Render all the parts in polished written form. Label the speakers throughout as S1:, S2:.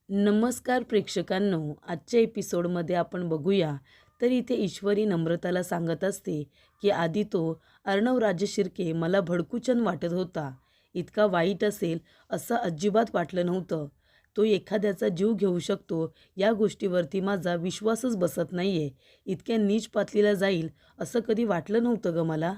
S1: नमस्कार प्रेक्षकांनो, आजच्या एपिसोडमध्ये आपण बघूया तर इथे ईश्वरी नम्रताला सांगत असते की आधी तो अर्णव राजे शिर्के मला भडकूचन वाटत होता. इतका वाईट असेल असं अजिबात वाटलं नव्हतं. तो एखाद्याचा जीव घेऊ शकतो या गोष्टीवरती माझा विश्वासच बसत नाही आहे. इतक्या नीच पातळीला जाईल असं कधी वाटलं नव्हतं ग मला.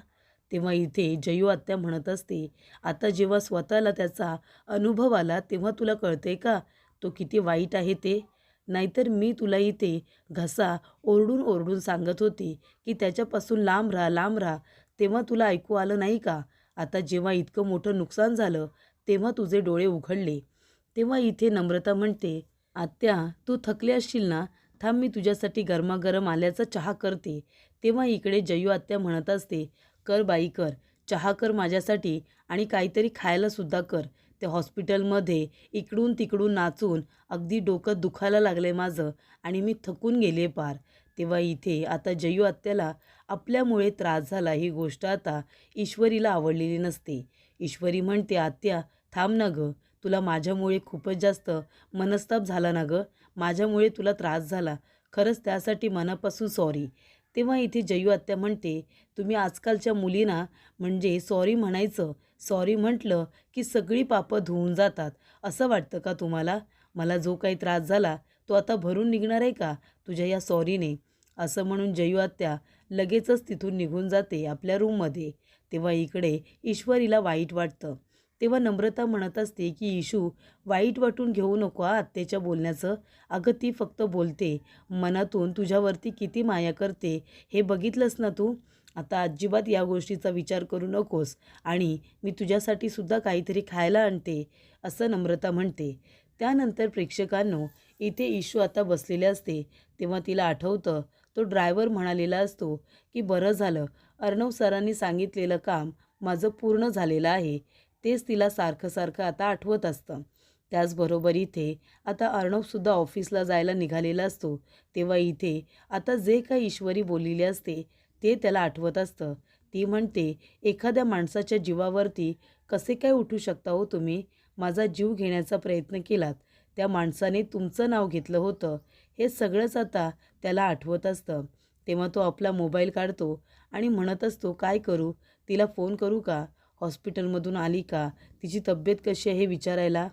S1: तेव्हा इथे जयू आत्या म्हणत असते, आता जेव्हा स्वतःला त्याचा अनुभव आला तेव्हा तुला कळते का तो किती वाईट आहे ते. नाहीतर मी तुला इथे घसा ओरडून ओरडून सांगत होती की त्याच्यापासून लांब राहा लांब राहा, तेव्हा तुला ऐकू आलं नाही का. आता जेव्हा इतकं मोठं नुकसान झालं तेव्हा तुझे डोळे उघडले. तेव्हा इथे नम्रता म्हणते, आत्या तू थकली असशील ना, थांब मी तुझ्यासाठी गरमागरम आल्याचा चहा करते. तेव्हा इकडे जयू आत्या म्हणत असते, कर बाई कर, चहा कर माझ्यासाठी आणि काहीतरी खायला सुद्धा कर. ते हॉस्पिटलमध्ये इकडून तिकडून नाचून अगदी डोकं दुखायला लागले माझं आणि मी थकून गेले पार. तेव्हा इथे आता जयू आत्याला आपल्यामुळे त्रास झाला ही गोष्ट आता ईश्वरीला आवडलेली नसते. ईश्वरी म्हणते, आत्या थांब ना गं, तुला माझ्यामुळे खूपच जास्त मनस्ताप झाला ना गं, माझ्यामुळे तुला त्रास झाला, खरंच त्यासाठी मनापासून सॉरी. तेव्हा इथे जयू आत्या म्हणते, तुम्ही आजकालच्या मुलींना म्हणजे सॉरी म्हणायचं, सॉरी म्हटलं की सगळी पापं धुवून जातात असं वाटतं का तुम्हाला. मला जो काही त्रास झाला तो आता भरून निघणार आहे का तुझ्या या सॉरीने. असं म्हणून जयू आत्या लगेचच तिथून निघून जाते आपल्या रूममध्ये. तेव्हा इकडे ईश्वरीला वाईट वाटतं. तेव्हा नम्रता म्हणत असते की इशू, वाईट वाटून घेऊ नको आत्याच्या बोलण्याचं. अगं ती फक्त बोलते, मनातून तुझ्यावरती किती माया करते हे बघितलंस ना तू. आता अजिबात या गोष्टीचा विचार करू नकोस आणि मी तुझ्यासाठी सुद्धा काहीतरी खायला आणते, असं नम्रता म्हणते. त्यानंतर प्रेक्षकांनो, इथे इशू आता बसलेले असते. तेव्हा तिला आठवतं तो ड्रायव्हर म्हणालेला असतो की बरं झालं, अर्णव सरांनी सांगितलेलं काम माझं पूर्ण झालेलं आहे. तेच तिला सारखं सारखं आता आठवत असतं. त्याचबरोबर इथे आता अर्णवसुद्धा ऑफिसला जायला निघालेला असतो. तेव्हा इथे आता जे काही ईश्वरी बोललेली असते ते त्याला आठवत असतं. ती म्हणते, एखाद्या माणसाच्या जीवावरती कसे काय उठू शकता हो तुम्ही. माझा जीव घेण्याचा प्रयत्न केलात, त्या माणसाने तुमचं नाव घेतलं होतं, हे सगळंच आता त्याला आठवत असतं. तेव्हा तो आपला मोबाईल काढतो आणि म्हणत असतो, काय करू, तिला फोन करू का, हॉस्पिटलमधून आली का, तिची तब्येत कशी आहे हे विचारायला.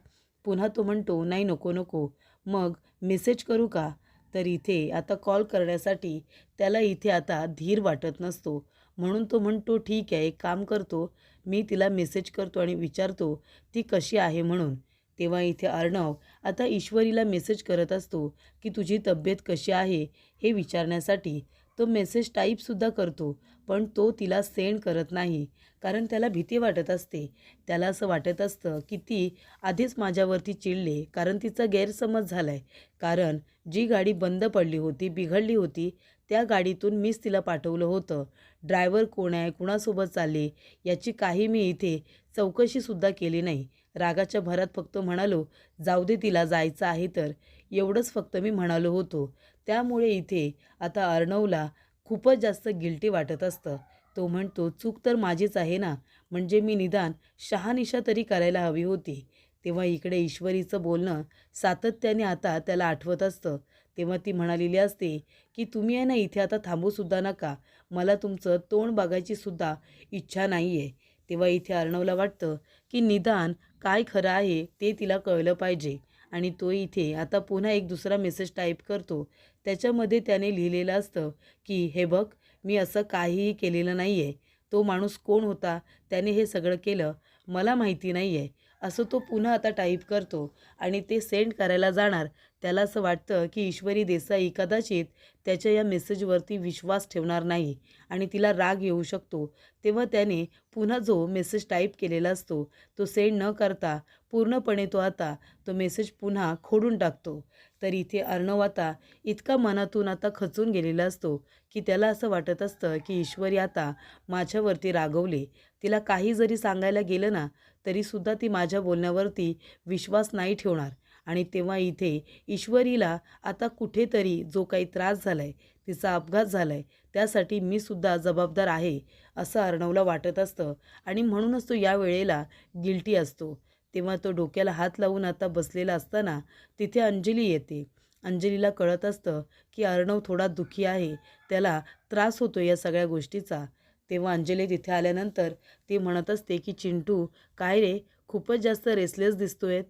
S1: पुन्हा तो म्हणतो, नाही नको नको, मग मेसेज करू का. तर इथे आता कॉल करण्यासाठी त्याला इथे आता धीर वाटत नसतो. म्हणून तो म्हणतो, ठीक आहे, एक काम करतो, मी तिला मेसेज करतो आणि विचारतो ती कशी आहे म्हणून. तेव्हा इथे अर्णव आता ईश्वरीला मेसेज करत असतो की तुझी तब्येत कशी आहे हे विचारण्यासाठी. तो मेसेज टाईपसुद्धा करतो, पण तो तिला सेंड करत नाही, कारण त्याला भीती वाटत असते. त्याला असं वाटत असतं की ती आधीच माझ्यावरती चिडले, कारण तिचा गैरसमज झाला आहे. कारण जी गाडी बंद पडली होती, बिघडली होती, त्या गाडीतून मीच तिला पाठवलं होतं. ड्रायव्हर कोण आहे, कुणासोबत चालले याची काही मी इथे चौकशीसुद्धा केली नाही. रागाच्या भरात फक्त म्हणालो, जाऊ दे तिला जायचं आहे तर, एवढंच फक्त मी म्हणालो होतो. त्यामुळे इथे आता अर्णवला खूपच जास्त गिल्टी वाटत असतं. तो म्हणतो, चूक तर माझीच आहे ना, म्हणजे मी निदान शहानिशा तरी करायला हवी होती. तेव्हा इकडे ईश्वरीचं बोलणं सातत्याने आता त्याला आठवत असतं. तेव्हा ती म्हणालेली असते की तुम्ही आहे ना इथे आता थांबूसुद्धा नका, मला तुमचं तोंड बघायची सुद्धा इच्छा नाही आहे. तेव्हा इथे अर्णवला वाटतं की निदान काय खरं आहे ते तिला कळलं पाहिजे आणि तो इथे आता पुन्हा एक दुसरा मेसेज टाईप करतो. त्याच्यामध्ये त्याने लिहिलेलं असतं की हे बघ, मी असं काहीही केलेलं नाही आहे. तो माणूस कोण होता, त्याने हे सगळं केलं, मला माहिती नाही आहे, असं तो पुन्हा आता टाईप करतो आणि ते सेंड करायला जाणार. त्याला असं वाटतं की ईश्वरी देसाई कदाचित त्याच्या या मेसेजवरती विश्वास ठेवणार नाही आणि तिला राग येऊ शकतो. तेव्हा त्याने पुन्हा जो मेसेज टाईप केलेला असतो तो सेंड न करता पूर्णपणे तो आता तो मेसेज पुन्हा खोडून टाकतो. तर इथे अर्णव आता इतका मनातून आता खचून गेलेला असतो की त्याला असं वाटत असतं की ईश्वरी आता माझ्यावरती रागवले. तिला काही जरी सांगायला गेलं ना तरीसुद्धा ती माझ्या बोलण्यावरती विश्वास नाही ठेवणार. आणि तेव्हा इथे ईश्वरीला आता कुठेतरी जो काही त्रास झाला आहे, तिचा अपघात झाला आहे, त्यासाठी मी सुद्धा जबाबदार आहे असं अर्णवला वाटत असतं आणि म्हणूनच तो या वेळेला गिल्टी असतो. तेव्हा तो डोक्याला हात लावून आता बसलेला असताना तिथे अंजली येते. अंजलीला कळत असतं की अर्णव थोडा दुःखी आहे, त्याला त्रास होतो या सगळ्या गोष्टीचा. तेव्हा अंजली तिथे आल्यानंतर ती म्हणत असते की चिंटू, काय रे, खूपच जास्त रेसलेस दिसतोय,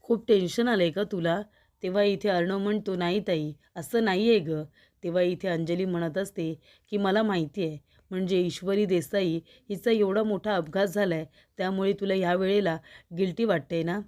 S1: खूप टेन्शन आलं आहे का तुला? तेव्हा इथे अर्णव म्हणतो, नाही ताई, असं नाही आहे गं. तेव्हा इथे अंजली म्हणत असते की मला माहिती आहे, म्हणजे ईश्वरी देसाई हिचा एवढा मोठा अपघात झाला आहे, त्यामुळे तुला ह्या वेळेला गिल्टी वाटते ना?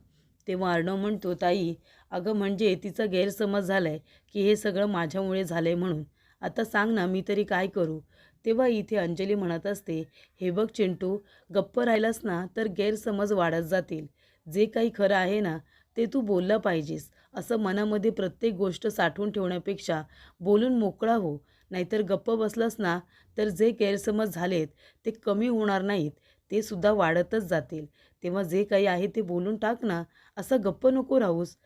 S1: तेव्हा अर्णव म्हणतो, ताई, अगं म्हणजे तिचा गैरसमज झाला आहे की हे सगळं माझ्यामुळे झालं आहे म्हणून. आता सांग ना, मी तरी काय करू? तेव्हा इथे अंजली म्हणत असते, हे बघ चिंटू, गप्प राहिलास ना तर गैरसमज वाढत जातील. जे काही खरं आहे ना ते तू बोललं पाहिजेस. असं मनामध्ये प्रत्येक गोष्ट साठवून ठेवण्यापेक्षा बोलून मोकळा हो. नाहीतर गप्प बसलास ना तर जे गैरसमज झालेत ते कमी होणार नाहीत, ते सुद्धा वाढतच जातील. तेव्हा जे काही आहे ते बोलून टाक ना, असं गप्प नको राहूस.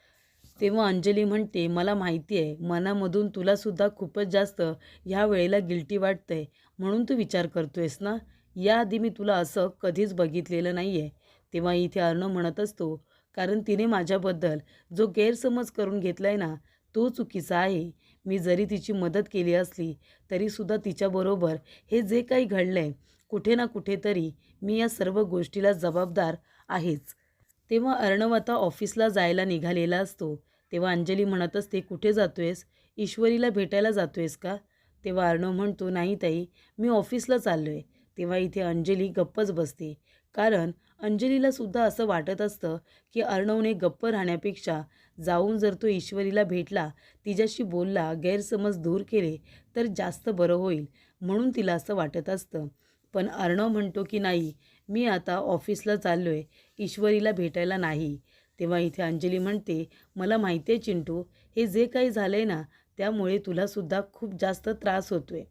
S1: तेव्हा अंजली म्हणते, मला माहिती आहे मनामधून तुलासुद्धा खूपच जास्त ह्या वेळेला गिल्टी वाटतंय, म्हणून तू विचार करतोयस ना. याआधी मी तुला असं कधीच बघितलेलं नाही आहे. तेव्हा इथे अर्णव म्हणत असतो, कारण तिने माझ्याबद्दल जो गैरसमज करून घेतला आहे ना, तो चुकीचा आहे. मी जरी तिची मदत केली असली तरीसुद्धा तिच्याबरोबर हे जे काही घडलं आहे, कुठे ना कुठेतरी मी या सर्व गोष्टीला जबाबदार आहेच. तेव्हा अर्णव आता ऑफिसला जायला निघालेला असतो. तेव्हा अंजली म्हणत असते, कुठे जातोयस? ईश्वरीला भेटायला जातोयस का? तेव्हा अर्णव म्हणतो, नाही ताई, मी ऑफिसला चाललो आहे. तेव्हा इथे अंजली गप्पच बसते. कारण अंजलीला सुद्धा असं वाटत असतं की अर्णवने गप्प राहण्यापेक्षा जाऊन जर तो ईश्वरीला भेटला, तिच्याशी बोलला, गैरसमज दूर केले तर जास्त बरं होईल, म्हणून तिला असं वाटत असतं. पण अर्णव म्हणतो की नाही, मी आता ऑफिसला चाललो आहे, ईश्वरीला भेटायला नाही. तेव्हा इथे अंजली म्हणते, मला माहिती आहे चिंटू, हे जे काही झालं आहे ना त्यामुळे तुलासुद्धा खूप जास्त त्रास होतो आहे.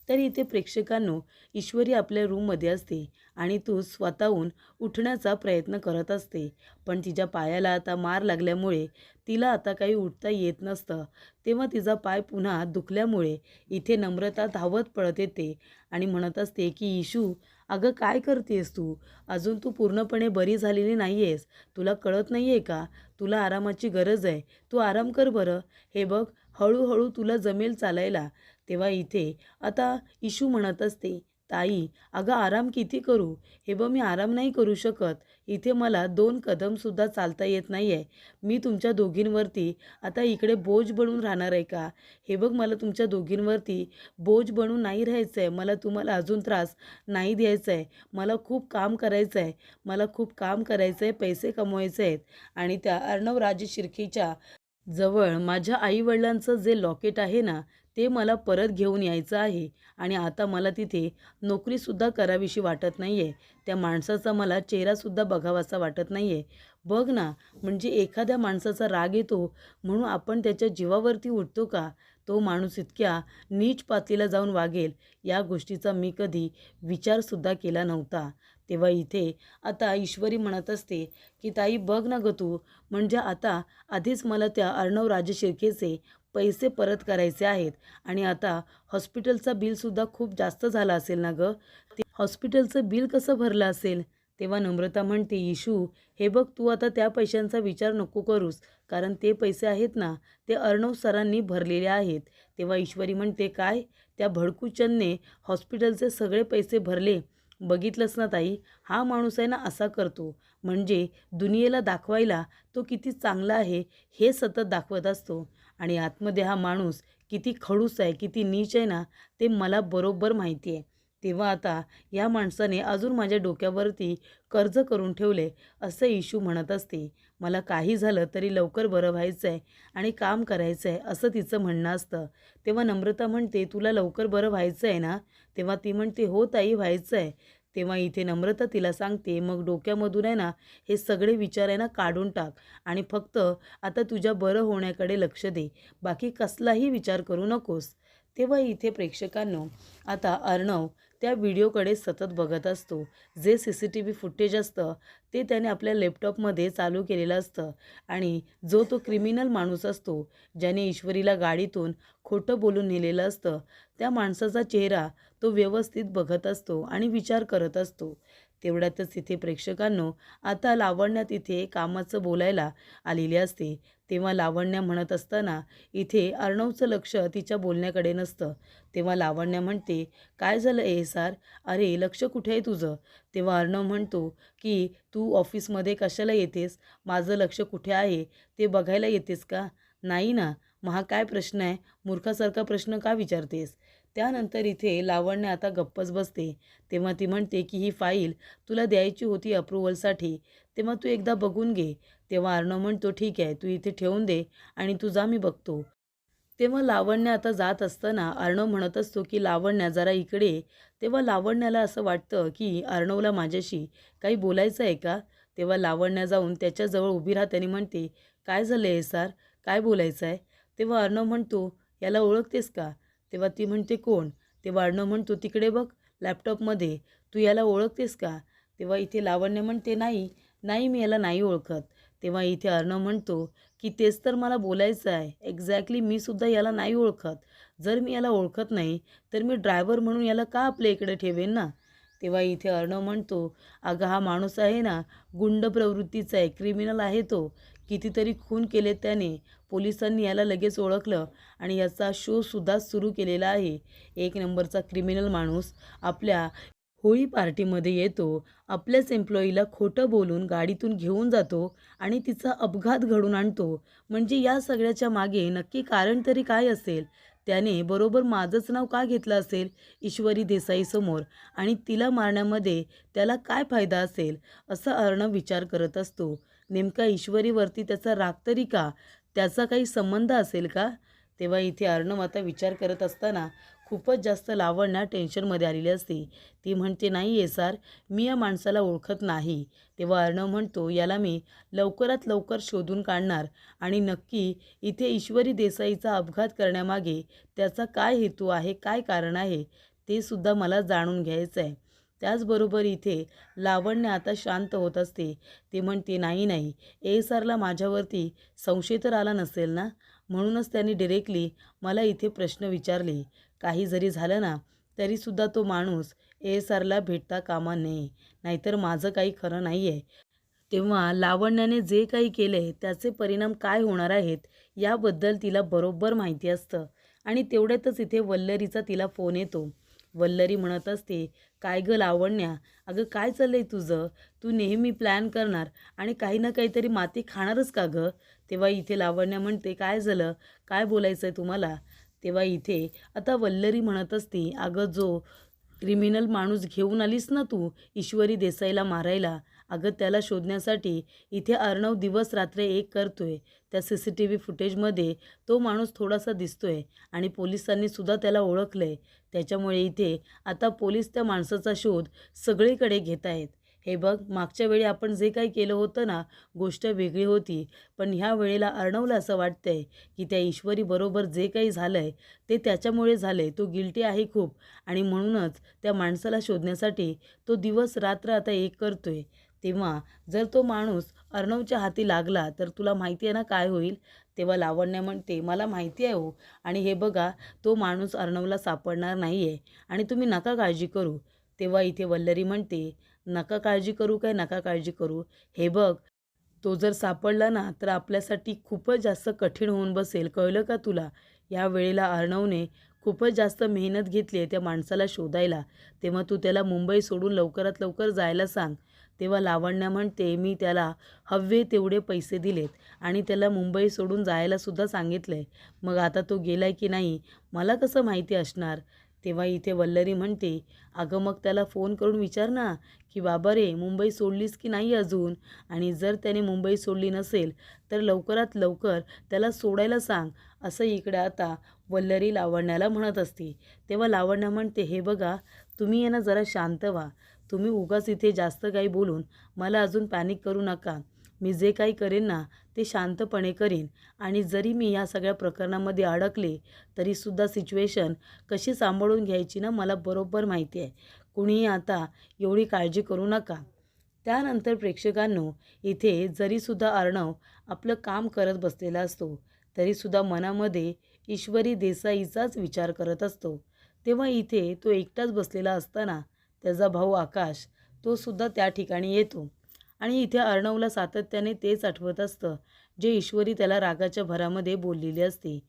S1: तरी इथे प्रेक्षकांनो, ईश्वरी आपल्या रूममध्ये असते आणि तू स्वतःहून उठण्याचा प्रयत्न करत असते. पण तिच्या पायाला आता मार लागल्यामुळे तिला आता काही उठता येत नसतं. तेव्हा तिचा पाय पुन्हा दुखल्यामुळे इथे नम्रता धावत पळत येते आणि म्हणत असते की इशू, अगं काय करतेस तू? अजून तू पूर्णपणे बरी झालेली नाही आहेस. तुला कळत नाही आहे का? तुला आरामाची गरज आहे. तू आराम कर बरं. हे बघ, हळूहळू तुला जमेल चालायला. तेव्हा इथे आता इशू म्हणत असते, ताई, अगं आराम किती करू? हे बघ, मी आराम नाही करू शकत. इथे मला 2 कदमसुद्धा चालता येत नाही आहे. मी तुमच्या दोघींवरती आता इकडे बोज बनून राहणार आहे का? हे बघ, मला तुमच्या दोघींवरती बोज बनून नाही राहायचं आहे. मला तुम्हाला अजून त्रास नाही द्यायचा आहे. मला खूप काम करायचं आहे. मला खूप काम करायचं आहे, पैसे कमवायचे आहेत आणि त्या अर्णव राजे शिर्केच्या जवळ माझ्या आईवडिलांचं जे लॉकेट आहे ना, ते मला परत घेऊन यायचं आहे आणि आता मला तिथे नोकरीसुद्धा करावीशी वाटत नाही आहे. त्या माणसाचा मला चेहरासुद्धा बघावासा वाटत नाही आहे. बघ ना, म्हणजे एखाद्या माणसाचा राग येतो म्हणून आपण त्याच्या जीवावरती उठतो का? तो माणूस इतक्या नीच पातळीला जाऊन वागेल, या गोष्टीचा मी कधी विचारसुद्धा केला नव्हता. तेव्हा इथे आता ईश्वरी म्हणत असते की ताई, बघ ना गं तू, म्हणजे आता आधीच मला त्या अर्णव राजे शिर्केचे पैसे परत करायचे आहेत आणि आता हॉस्पिटलचा बिलसुद्धा खूप जास्त झाला असेल ना गं. ते हॉस्पिटलचं बिल कसं भरलं असेल? तेव्हा नम्रता म्हणते, इशू, हे बघ, तू आता त्या पैशांचा विचार नको करूस, कारण ते पैसे आहेत ना, ते अर्णव सरांनी भरलेले आहेत. तेव्हा ईश्वरी म्हणते, काय? त्या भडकूचंदने हॉस्पिटलचे सगळे पैसे भरले? बघितलंस ना ताई, हा माणूस आहे ना असा करतो, म्हणजे दुनियेला दाखवायला तो किती चांगला आहे हे सतत दाखवत असतो आणि आतमध्ये हा माणूस किती खडूस आहे, किती नीच आहे ना, ते मला बरोबर माहिती आहे. तेव्हा आता या माणसाने अजून माझ्या डोक्यावरती कर्ज करून ठेवले, असं इशू म्हणत असते. मला काही झालं तरी लवकर बरं व्हायचं आहे आणि काम करायचं आहे, असं तिचं म्हणणं असतं. तेव्हा नम्रता म्हणते, तुला लवकर बरं व्हायचं आहे ना? तेव्हा ती म्हणते, हो ताई, व्हायचं आहे. तेव्हा इथे नम्रता तिला सांगते, मग डोक्यामधून आहे ना हे सगळे विचार आहे ना काढून टाक आणि फक्त आता तुझ्या बरं होण्याकडे लक्ष दे, बाकी कसलाही विचार करू नकोस. तेव्हा इथे प्रेक्षकांनो, आता अर्णव त्या व्हिडिओकडे सतत बघत असतो. जे CCTV फुटेज असतं ते त्याने आपल्या लॅपटॉपमध्ये चालू केलेलं असतं आणि जो तो क्रिमिनल माणूस असतो, ज्याने ईश्वरीला गाडीतून खोटं बोलून नेलेलं असतं, त्या माणसाचा चेहरा तो व्यवस्थित बघत असतो आणि विचार करत असतो. तेवढ्यातच इथे प्रेक्षकांनो आता लावण्या तिथे कामाचं बोलायला आलेली असते. तेव्हा लावण्या म्हणत असताना इथे अर्णवचं लक्ष तिच्या बोलण्याकडे नसतं. तेव्हा लावण्या म्हणते, काय झालं SR? अरे लक्ष कुठे आहे तुझं? तेव्हा अर्णव म्हणतो की तू ऑफिसमध्ये कशाला येतेस? माझं लक्ष कुठे आहे ते बघायला येतेस का? नाही ना. मग हा काय प्रश्न आहे? मूर्खासारखा प्रश्न का विचारतेस? त्यानंतर इथे लावण्य आता गप्पच बसते. तेव्हा ती म्हणते की ही फाईल तुला द्यायची होती अप्रूव्हलसाठी, तेव्हा तू एकदा बघून घे. तेव्हा अर्णव म्हणतो, ठीक आहे, तू इथे ठेवून दे आणि तू जा, मी बघतो. तेव्हा लावण्य आता जात असताना अर्णव म्हणत असतो की लावण्या जरा इकडे ये. तेव्हा लावण्याला असं वाटतं की अर्णवला माझ्याशी काही बोलायचं आहे का? तेव्हा लावण्या जाऊन त्याच्याजवळ उभी राहते आणि म्हणते, काय झालं SR? काय बोलायचं आहे? तेव्हा अर्णव म्हणतो, याला ओळखतेस का? तेव्हा ती म्हणते, कोण? तेव्हा अर्णव म्हणतो, तिकडे बघ लॅपटॉपमध्ये, तू याला ओळखतेस का? तेव्हा इथे लावण्य म्हणते, नाही नाही, मी याला नाही ओळखत. तेव्हा इथे अर्णव म्हणतो की तेच तर मला बोलायचं आहे. एक्झॅक्टली मी सुद्धा याला नाही ओळखत. जर मी याला ओळखत नाही तर मी ड्रायव्हर म्हणून याला का आपल्या इकडे ठेवेन ना. तेव्हा इथे अर्णव म्हणतो, अगं हा माणूस आहे ना गुंड प्रवृत्तीचा आहे, क्रिमिनल आहे तो. कितीतरी खून केले त्याने. पोलिसांनी याला लगेच ओळखलं आणि याचा शोसुद्धा सुरू केलेला आहे. एक नंबरचा क्रिमिनल माणूस आपल्या होळी पार्टीमध्ये येतो, आपल्याच एम्प्लॉईला खोटं बोलून गाडीतून घेऊन जातो आणि तिचा अपघात घडवून आणतो. म्हणजे या सगळ्याच्या मागे नक्की कारण तरी काय असेल? त्याने बरोबर माझंच नाव का घेतलं असेल ईश्वरी देसाईसमोर आणि तिला मारण्यामध्ये त्याला काय फायदा असेल? असा अर्णव विचार करत असतो. नेमका ईश्वरीवरती त्याचा राग तरी का? त्याचा काही संबंध असेल का? तेव्हा इथे अर्णव आता विचार करत असताना खूपच जास्त लावण्या टेन्शनमध्ये आलेली असते. ती म्हणते, नाही SR, मी या माणसाला ओळखत नाही. तेव्हा अर्णव म्हणतो, याला मी लवकरात लवकर शोधून काढणार आणि नक्की इथे ईश्वरी देसाईचा अपघात करण्यामागे त्याचा काय हेतू आहे, काय कारण आहे ते सुद्धा मला जाणून घ्यायचं आहे. त्याचबरोबर इथे लावण्य आता शांत होत असते. ती म्हणते, नाही नाही, SRला माझ्यावरती संशय तर आला नसेल ना, म्हणूनच त्यांनी डिरेक्टली मला इथे प्रश्न विचारले. काही जरी झालं ना तरीसुद्धा तो माणूस SRला भेटता कामा नये, नाहीतर माझं काही खरं नाही आहे. तेव्हा लावण्याने जे काही केले त्याचे परिणाम काय होणार आहेत याबद्दल तिला बरोबर माहिती असतं. आणि तेवढ्यातच इथे वल्लरीचा तिला फोन येतो. वल्लरी म्हणत असते, काय गं लावण्या, अगं काय चाललंय तुझं? तू नेहमी प्लॅन करणार आणि काही ना काहीतरी माती खाणारच का गं? तेव्हा इथे लावण्या म्हणते, काय झालं, काय बोलायचं आहे तुम्हाला? तेव्हा इथे आता वल्लरी म्हणत असते, अगं जो क्रिमिनल माणूस घेऊन आलीस ना तू ईश्वरी देसाईला मारायला, अगं त्याला शोधण्यासाठी इथे अर्णव दिवस रात्र एक करतोय. त्या CCTV फुटेजमध्ये तो माणूस थोडासा दिसतोय आणि पोलिसांनी सुद्धा त्याला ओळखलंय. त्याच्यामुळे इथे आता पोलीस त्या माणसाचा शोध सगळीकडे घेत आहेत. हे बघ, मागच्या वेळी आपण जे काही केलं होतं ना, गोष्ट वेगळी होती. पण ह्या वेळेला अर्णवला असं वाटतंय की त्या ईश्वरीबरोबर जे काही झालं आहे ते त्याच्यामुळे झालं आहे. तो गिल्टी आहे खूप आणि म्हणूनच त्या माणसाला शोधण्यासाठी तो दिवस रात्र आता एक करतोय. तेव्हा जर तो माणूस अर्णवच्या हाती लागला तर तुला माहिती आहे ना काय होईल? तेव्हा लावण्या म्हणते, मला माहिती आहे हो, आणि हे बघा, तो माणूस अर्णवला सापडणार नाही आहे आणि तुम्ही नका काळजी करू. तेव्हा इथे वल्लरी म्हणते, नका काळजी करू काय नका काळजी करू? हे बघ, तो जर सापडला ना तर आपल्यासाठी खूपच जास्त कठीण होऊन बसेल, कळलं का तुला? या वेळेला अर्णवने खूपच जास्त मेहनत घेतली आहे त्या माणसाला शोधायला. तेव्हा तू त्याला मुंबई सोडून लवकरात लवकर जायला सांग. तेव्हा लावण्या म्हणते, मी त्याला हवे तेवढे पैसे दिलेत आणि त्याला मुंबई सोडून जायला सुद्धा सांगितलं आहे. मग आता तो गेलाय की नाही मला कसं माहिती असणार? तेव्हा इथे वल्लरी म्हणते, अगं मग त्याला फोन करून विचार ना की बाबा रे, मुंबई सोडलीस की नाही अजून? आणि जर त्याने मुंबई सोडली नसेल तर लवकरात लवकर त्याला सोडायला सांग. असं इकडे आता वल्लरी लावण्याला म्हणत असते. तेव्हा लावण्या म्हणते, हे बघा, तुम्ही आहे ना जरा शांत व्हा. तुम्ही उगाच इथे जास्त काही बोलून मला अजून पॅनिक करू नका. मी जे काही करेन ना ते शांतपणे करीन आणि जरी मी या सगळ्या प्रकरणामध्ये अडकले तरीसुद्धा सिच्युएशन कशी सांभाळून घ्यायची ना मला बरोबर माहिती आहे. कुणीही आता एवढी काळजी करू नका. त्यानंतर प्रेक्षकांनो, इथे जरीसुद्धा अर्णव आपलं काम करत बसलेला असतो तरीसुद्धा मनामध्ये ईश्वरी देसाईचाच विचार करत असतो. तेव्हा इथे तो एकटाच बसलेला असताना त्याचा भाऊ आकाश तो सुद्धा त्या ठिकाणी येतो. आणि इथे अर्णवला सातत्याने तेच आठवत असतं जे ईश्वरी त्याला रागाच्या भरामध्ये बोललेली असते.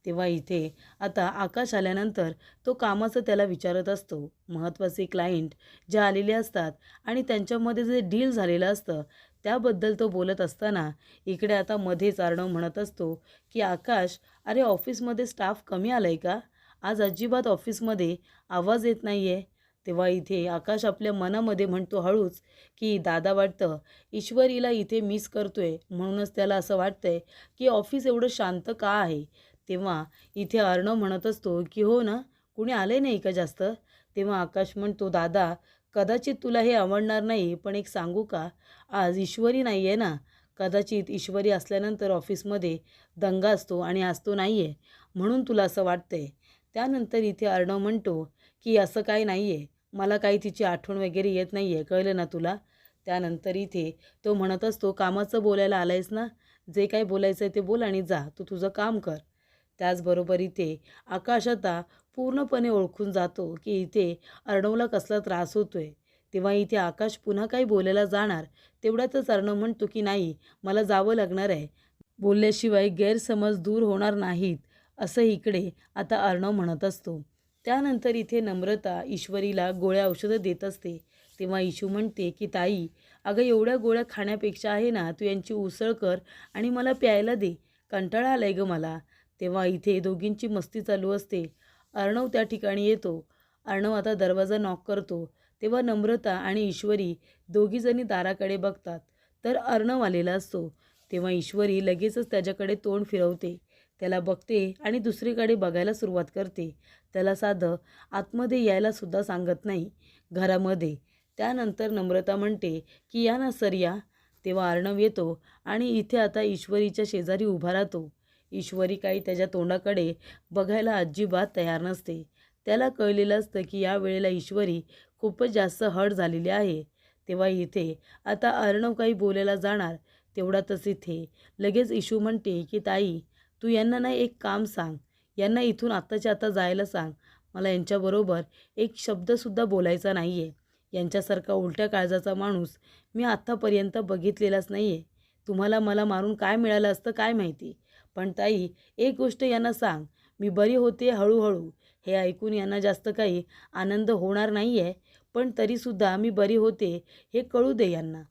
S1: तेव्हा इथे आता आकाश आल्यानंतर तो कामाचं त्याला विचारत असतो. महत्त्वाचे क्लायंट जे आलेले असतात आणि त्यांच्यामध्ये जे डील झालेलं असतं त्याबद्दल तो बोलत असताना इकडे आता मध्येच अर्णव म्हणत असतो की आकाश, अरे ऑफिसमध्ये स्टाफ कमी आलाय का? आज अजिबात ऑफिसमध्ये आवाज येत नाही आहे. तेव्हा इथे आकाश आपल्या मनामध्ये म्हणतो हळूच की दादा वाटतं ईश्वरीला इथे मिस करतोय, म्हणूनच त्याला असं वाटतंय की ऑफिस एवढं शांत का आहे. तेव्हा इथे अर्णव म्हणत असतो की हो ना, कुणी आले नाही का जास्त? तेव्हा आकाश म्हणतो दादा, कदाचित तुला हे आवडणार नाही, पण एक सांगू का, आज ईश्वरी नाही आहे ना. कदाचित ईश्वरी असल्यानंतर ऑफिसमध्ये दंगा असतो आणि आज तो नाही आहे, म्हणून तुला असं वाटतंय. त्यानंतर इथे अर्णव म्हणतो की असं काही नाही आहे, मला काही तिची आठवण वगैरे येत नाही आहे, कळलं ना तुला. त्यानंतर इथे तो म्हणत असतो कामाचं बोलायला आलायस ना, जे काही बोलायचं आहे ते बोल आणि जा, तू तुझं काम कर. त्याचबरोबर इथे आकाश आता पूर्णपणे ओळखून जातो की इथे अर्णवला कसला त्रास होतोय. तेव्हा इथे आकाश पुन्हा काही बोलायला जाणार तेवढ्यातच अर्णव म्हणतो की नाही, मला जावं लागणार आहे, बोलल्याशिवाय गैरसमज दूर होणार नाहीत, असं इकडे आता अर्णव म्हणत असतो. त्यानंतर इथे नम्रता ईश्वरीला गोळ्या औषधं देत असते. तेव्हा ईशू म्हणते की ताई, अगं एवढ्या गोळ्या खाण्यापेक्षा आहे ना तू यांची उसळ कर आणि मला प्यायला दे, कंटाळा आलाय गं मला. तेव्हा इथे दोघींची मस्ती चालू असते. अर्णव त्या ठिकाणी येतो. अर्णव आता दरवाजा नॉक करतो. तेव्हा नम्रता आणि ईश्वरी दोघीजणी दाराकडे बघतात, तर अर्णव आलेला असतो. तेव्हा ईश्वरी लगेचच त्याच्याकडे तोंड फिरवते, त्याला बघते आणि दुसरीकडे बघायला सुरुवात करते. त्याला साधं आतमध्ये यायला सुद्धा सांगत नाही घरामध्ये. त्यानंतर नम्रता म्हणते की या ना सर या. तेव्हा अर्णव येतो आणि इथे आता ईश्वरीच्या शेजारी उभा राहतो. ईश्वरी काही त्याच्या तोंडाकडे बघायला अजिबात तयार नसते. त्याला कळलेलं असतं की या वेळेला ईश्वरी खूपच जास्त हर्ट झालेली आहे. तेव्हा इथे आता अर्णव काही बोलायला जाणार तेवढ्यातच इथे लगेच ईशू म्हणते की ताई, तू यांना ना एक काम सांग, यांना इथून आत्ताच्या आता जायला सांग. मला यांच्याबरोबर एक शब्दसुद्धा बोलायचा नाही आहे. यांच्यासारखा उलट्या काळजाचा माणूस मी आत्तापर्यंत बघितलेलाच नाही आहे. तुम्हाला मला मारून काय मिळालं असतं काय माहिती. पण ताई, एक गोष्ट यांना सांग, मी बरी होते हळूहळू. हे ऐकून यांना जास्त काही आनंद होणार नाही आहे, पण तरीसुद्धा मी बरी होते हे कळू दे यांना.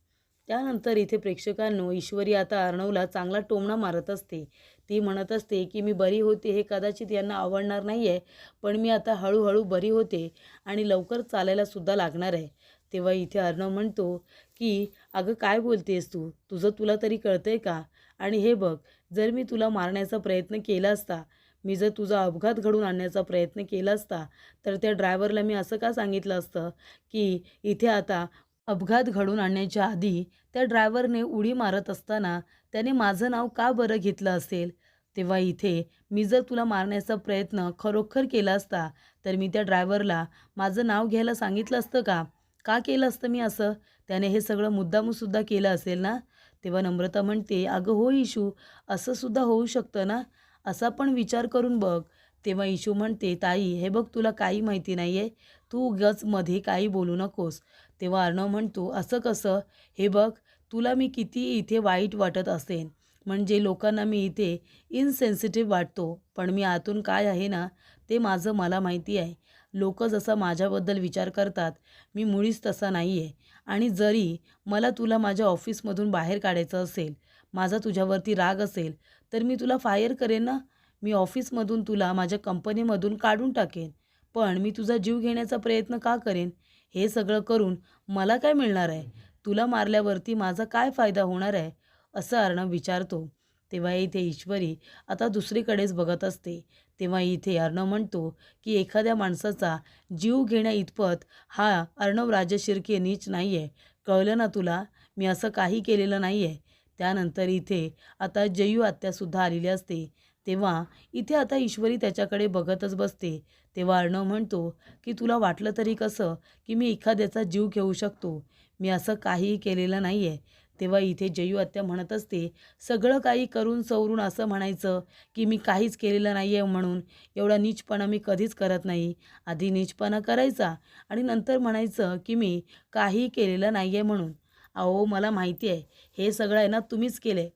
S1: त्यानंतर इथे प्रेक्षकांनो ईश्वरी आता अर्णवला चांगला टोमणा मारत असते. ती म्हणत असते की मी बरी होते हे कदाचित यांना आवडणार नाही आहे, पण मी आता हळूहळू बरी होते आणि लवकर चालायलासुद्धा लागणार आहे. तेव्हा इथे अर्णव म्हणतो की अगं काय बोलतेस तू, तुला तरी कळतंय का? आणि हे बघ, जर मी तुला मारण्याचा प्रयत्न केला असता, मी जर तुझा अपघात घडवून आणण्याचा प्रयत्न केला असता, तर त्या ड्रायव्हरला मी असं का सांगितलं असतं की इथे आता अपघात घडवून आणण्याच्या आधी त्या ड्रायव्हरने उडी मारत असताना त्याने माझं नाव का बरं घेतलं असेल. तेव्हा इथे मी जर तुला मारण्याचा प्रयत्न खरोखर केला असता, तर मी त्या ड्रायव्हरला माझं नाव घ्यायला सांगितलं असतं का? का केलं असतं मी असं? त्याने हे सगळं मुद्दामसुद्धा केलं असेल ना. तेव्हा नम्रता म्हणते अगं हो इशू, असं सुद्धा होऊ शकतं ना, असा पण विचार करून बघ. तेव्हा इशू म्हणते ताई, हे बघ तुला काही माहिती नाही आहे, तू उगाच मध्ये काही बोलू नकोस. तेव्हा अर्णव म्हणतो असं कसं? हे बघ, तुला मी किती इथे वाईट वाटत असेन, म्हणजे लोकांना मी इथे इनसेन्सिटिव्ह वाटतो, पण मी आतून काय आहे ना ते माझं मला माहिती आहे. लोक जसा माझ्याबद्दल विचार करतात मी मुळीच तसा नाही आहे. आणि जरी मला तुला माझ्या ऑफिसमधून बाहेर काढायचं असेल, माझा तुझ्यावरती राग असेल, तर मी तुला फायर करेन ना. मी ऑफिसमधून तुला माझ्या कंपनीमधून काढून टाकेन, पण मी तुझा जीव घेण्याचा प्रयत्न का करेन? हे सगळं करून मला काय मिळणार आहे? तुला मारल्यावरती माझा काय फायदा होणार आहे? असं अर्णव विचारतो. तेव्हा इथे ईश्वरी आता दुसरीकडेच बघत असते. तेव्हा इथे अर्णव म्हणतो की एखाद्या माणसाचा जीव घेण्या इतपत हा अर्णव राजशिर्के नीच नाही आहे, कळलं ना तुला. मी असं काही केलेलं नाही आहे. त्यानंतर इथे आता जयू आत्यासुद्धा आलेली असते. तेव्हा इथे आता ईश्वरी त्याच्याकडे बघतच बसते. तेव्हा अर्णव म्हणतो की तुला वाटलं तरी कसं की मी एखाद्याचा जीव घेऊ शकतो? मी असं काहीही केलेलं नाही आहे. तेव्हा इथे जयू आत्या म्हणत असते, सगळं काही करून सवरून असं म्हणायचं की मी काहीच केलेलं नाही आहे म्हणून. एवढा नीचपणा मी कधीच करत नाही. आधी नीचपणा करायचा आणि नंतर म्हणायचं की मी काही केलेलं नाही आहे म्हणून. अहो मला माहिती आहे हे सगळं आहे ना तुम्हीच केलं.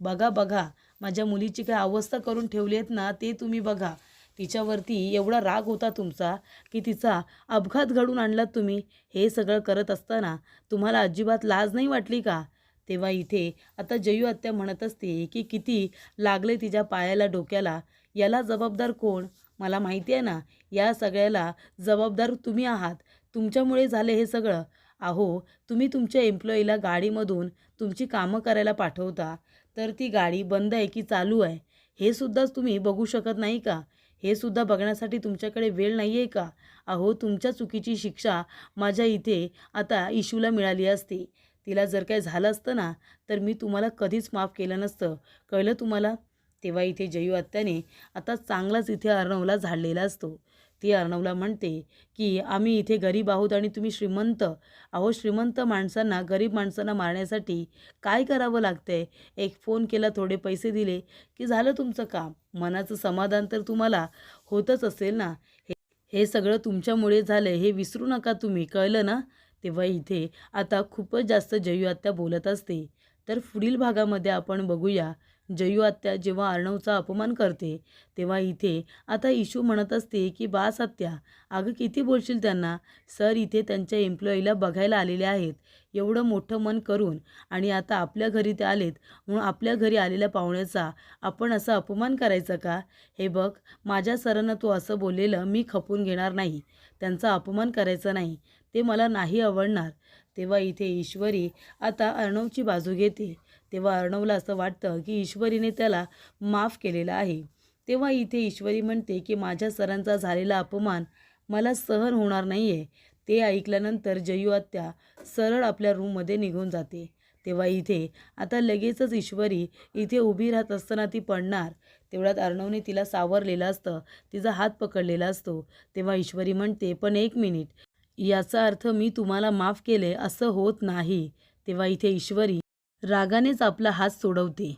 S1: बघा बघा माझ्या मुलीची काय अवस्था करून ठेवली आहेत ना ते तुम्ही बघा. तिच्यावरती एवढा राग होता तुमचा की तिचा अपघात घडवून आणलात तुम्ही. हे सगळं करत असताना तुम्हाला अजिबात लाज नाही वाटली का? तेव्हा इथे आता जयू आत्या म्हणत असते की किती लागले तिच्या पायाला डोक्याला. याला जबाबदार कोण? मला माहिती आहे ना या सगळ्याला जबाबदार तुम्ही आहात. तुमच्यामुळे झाले हे सगळं. अहो तुम्ही तुमच्या एम्प्लॉईला गाडीमधून तुमची कामं करायला पाठवता तर ती गाडी बंद आहे की चालू आहे हे सुद्धा तुम्ही बघू शकत नाही का? हे सुद्धा बघण्यासाठी तुमच्याकडे वेळ नाही आहे का? अहो तुमच्या चुकीची शिक्षा माझ्या इथे आता इशूला मिळाली असती. तिला जर काय झालं असतं ना तर मी तुम्हाला कधीच माफ केलं नसतं. कळलं तुम्हाला? तेव्हा इथे जयू आत्याने आता चांगलाच इथे अर्णवला झाडलेला असतो. ती अर्णवला म्हणते की आम्ही इथे गरीब आहोत आणि तुम्ही श्रीमंत. अहो श्रीमंत माणसांना गरीब माणसांना मारण्यासाठी काय करावं लागतंय? एक फोन केला, थोडे पैसे दिले की झालं तुमचं काम. मनाचं समाधान तर तुम्हाला होतच असेल ना. हे सगळं तुमच्यामुळे झालं हे विसरू नका तुम्ही. कळलं ना? तेव्हा इथे आता खूपच जास्त जयू आत्या बोलत असते. तर पुढील भागामध्ये आपण बघूया जयू आत्या जेव्हा अर्णवचा अपमान करते तेव्हा इथे आता इशू म्हणत असते की बास आत्या, अगं किती बोलशील त्यांना. सर इथे त्यांच्या एम्प्लॉईला बघायला आलेले आहेत एवढं मोठं मन करून आणि आता आपल्या घरी ते आलेत म्हणून आपल्या घरी आलेल्या पाहुण्याचा आपण असा अपमान करायचा का? हे बघ माझ्या सरांना तू असं बोललेलं मी खपून घेणार नाही. त्यांचा अपमान करायचा नाही. ते मला नाही आवडणार. तेव्हा इथे ईश्वरी आता अर्णवची बाजू घेते. तेव्हा अर्णवला असं वाटतं की ईश्वरीने त्याला माफ केलेलं आहे. तेव्हा इथे ईश्वरी म्हणते की माझ्या सरांचा झालेला अपमान मला सहन होणार नाही आहे. ते ऐकल्यानंतर जयू आत्या सरळ आपल्या रूममध्ये निघून जाते. तेव्हा इथे आता लगेचच ईश्वरी इथे उभी राहत असताना ती पडणार. तेवढ्यात अर्णवने तिला सावरलेलं असतं, तिचा हात पकडलेला असतो. तेव्हा ईश्वरी म्हणते, पण एक मिनिट, याचा अर्थ मी तुम्हाला माफ केले असं होत नाही. तेव्हा इथे ईश्वरी रागानेच आपला हात सोडवते.